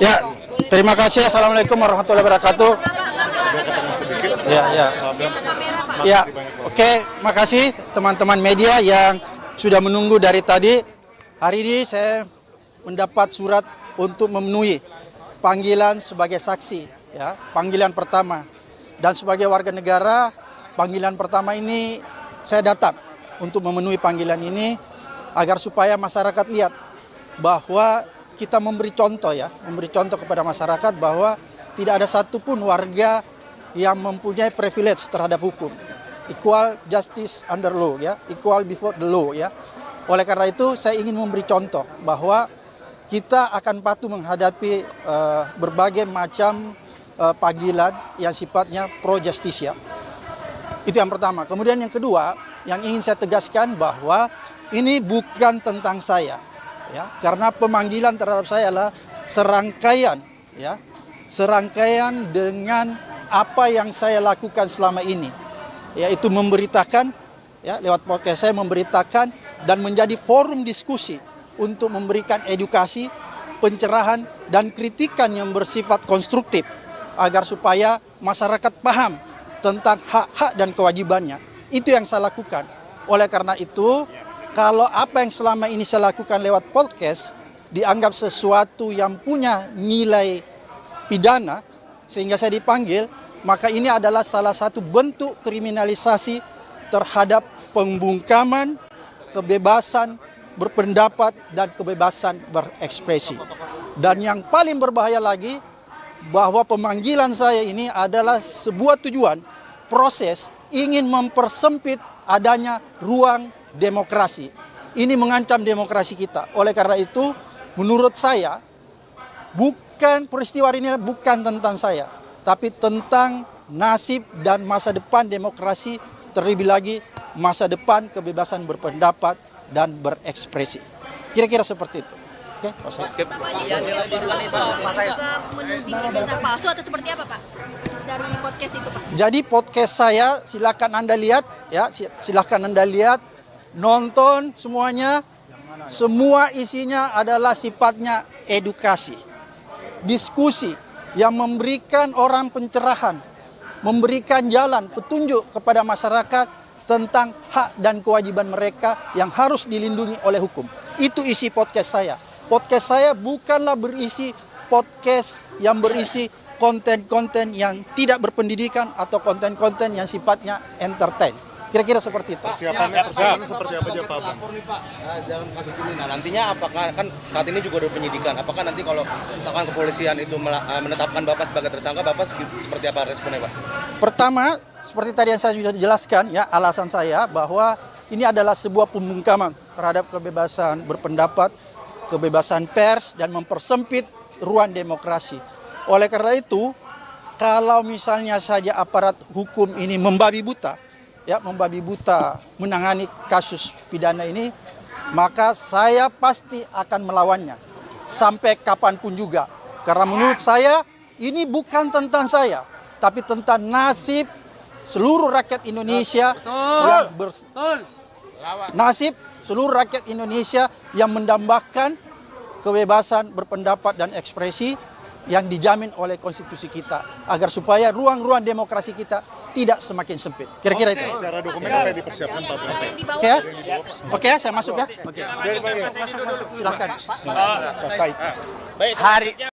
Ya, terima kasih. Assalamualaikum warahmatullahi wabarakatuh. Ya, oke, makasih teman-teman media yang sudah menunggu dari tadi. Hari ini saya mendapat surat untuk memenuhi panggilan sebagai saksi, ya, panggilan pertama. Dan sebagai warga negara, panggilan pertama ini saya datang untuk memenuhi panggilan ini agar supaya masyarakat lihat bahwa kita memberi contoh, ya, memberi contoh kepada masyarakat bahwa tidak ada satupun warga yang mempunyai privilege terhadap hukum. Equal justice under law, ya, equal before the law, ya. Oleh karena itu saya ingin memberi contoh bahwa kita akan patuh menghadapi berbagai macam panggilan yang sifatnya pro justisia. Itu yang pertama. Kemudian yang kedua, yang ingin saya tegaskan bahwa ini bukan tentang saya, ya, karena pemanggilan terhadap saya adalah serangkaian, ya, serangkaian dengan apa yang saya lakukan selama ini, yaitu memberitakan, ya, lewat podcast saya memberitakan dan menjadi forum diskusi untuk memberikan edukasi, pencerahan dan kritikan yang bersifat konstruktif agar supaya masyarakat paham tentang hak-hak dan kewajibannya. Itu yang saya lakukan. Oleh karena itu, kalau apa yang selama ini saya lakukan lewat podcast dianggap sesuatu yang punya nilai pidana sehingga saya dipanggil, maka ini adalah salah satu bentuk kriminalisasi terhadap pembungkaman kebebasan berpendapat dan kebebasan berekspresi. Dan yang paling berbahaya lagi, bahwa pemanggilan saya ini adalah sebuah tujuan, proses ingin mempersempit adanya ruang demokrasi. Ini mengancam demokrasi kita. Oleh karena itu, menurut saya, peristiwa ini bukan tentang saya, tapi tentang nasib dan masa depan demokrasi, terlebih lagi masa depan kebebasan berpendapat dan berekspresi. Kira-kira seperti itu. Oke, juga menuding ijazah palsu atau seperti apa, Pak? Dari podcast itu, Pak. Jadi podcast saya silakan Anda lihat, ya, silakan Anda lihat, nonton semuanya. Semua isinya adalah sifatnya edukasi, diskusi yang memberikan orang pencerahan, memberikan jalan petunjuk kepada masyarakat tentang hak dan kewajiban mereka yang harus dilindungi oleh hukum. Itu isi podcast saya. Podcast saya bukanlah berisi podcast yang berisi konten-konten yang tidak berpendidikan atau konten-konten yang sifatnya entertain. Kira-kira seperti itu. Persiapannya seperti apa aja, Pak? Lapor nih, Pak, dalam kasus ini. Nah, nantinya apakah, kan saat ini juga ada penyidikan, apakah nanti kalau misalkan kepolisian itu menetapkan Bapak sebagai tersangka, Bapak seperti apa responnya, Pak? Pertama, seperti tadi yang saya sudah jelaskan, ya, alasan saya bahwa ini adalah sebuah pembungkaman terhadap kebebasan berpendapat, kebebasan pers, dan mempersempit ruang demokrasi. Oleh karena itu, kalau misalnya saja aparat hukum ini membabi buta, ya, membabi buta menangani kasus pidana ini, maka saya pasti akan melawannya sampai kapanpun juga. Karena menurut saya ini bukan tentang saya, tapi tentang nasib seluruh rakyat Indonesia nasib seluruh rakyat Indonesia yang mendambakan kebebasan berpendapat dan ekspresi yang dijamin oleh konstitusi kita, agar supaya ruang-ruang demokrasi kita tidak semakin sempit. Kira-kira itu. Secara dokumen apa yang dipersiapkan, Pak? Oke, ya? Oke, saya masuk, ya. Oke. Silakan. Hari